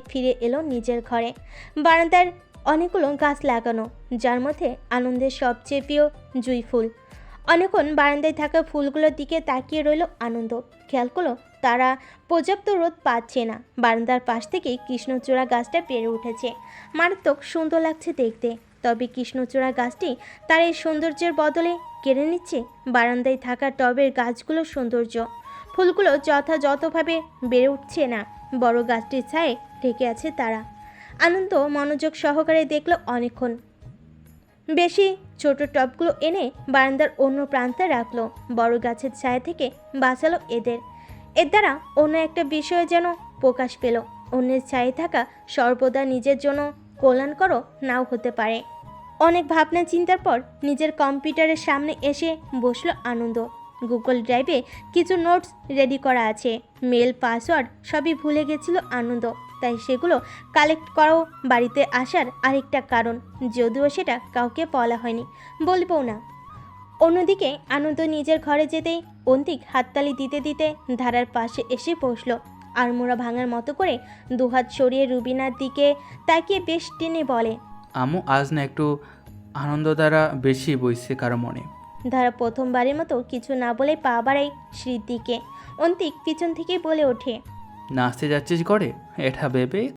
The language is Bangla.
ফিরে এলো নিজের ঘরে। বারান্দার অনেকগুলো গাছ লাগানো, যার মধ্যে আনন্দের সবচেয়ে প্রিয় জুঁই ফুল। অনেকক্ষণ বারান্দায় থাকা ফুলগুলোর দিকে তাকিয়ে রইল আনন্দ। খেয়াল করলো তারা পর্যাপ্ত রোদ পাচ্ছে না। বারান্দার পাশ থেকেই কৃষ্ণচূড়া গাছটা বেড়ে উঠেছে। মারাত্মক সুন্দর লাগছে দেখতে। তবে কৃষ্ণচূড়া গাছটি তার এই সৌন্দর্যের বদলে কেড়ে নিচ্ছে বারান্দায় থাকা টবের গাছগুলোর সৌন্দর্য। ফুলগুলো যথাযথভাবে বেড়ে উঠছে না, বড় গাছটির ছায়ে ঢেকে আছে তারা। আনন্দ মনোযোগ সহকারে দেখলো অনেকক্ষণ। বেশি ছোট টবগুলো এনে বারান্দার অন্য প্রান্তে রাখলো, বড় গাছের ছায়া থেকে বাঁচালো এদের। এর দ্বারা অন্য একটা বিষয় যেন প্রকাশ পেল। অন্যের ছায়ে থাকা সর্বদা নিজের জন্য কল্যাণকরও নাও হতে পারে। অনেক ভাবনা চিন্তার পর নিজের কম্পিউটারের সামনে এসে বসলো আনন্দ। গুগল ড্রাইভে কিছু নোটস রেডি করা আছে। মেল, পাসওয়ার্ড সবই ভুলে গেছিল আনন্দ, তাই সেগুলো কালেক্ট করাও বাড়িতে আসার আরেকটা কারণ, যদিও সেটা কাউকে বলা হয়নি, বলবও না। অন্যদিকে আনন্দ নিজের ঘরে যেতেই অন্তিক হাততালি দিতে দিতে ধারার পাশে এসে বসলো। আড়মোড়া ভাঙার মতো করে দুহাত সরিয়ে রুবিনার দিকে তাকিয়ে বেশ টেনে বলে, আমু আজ না একটু আনন্দ দ্বারা বেশি বইছে কারো মনে। ধারা প্রথমবারের মতো কিছু না বলে পা বাড়ায় শ্রীর দিকে। অন্তিক পিছন থেকেই বলে ওঠে, নাচতে যাচ্ছিস ঘরে, এটা ভেবে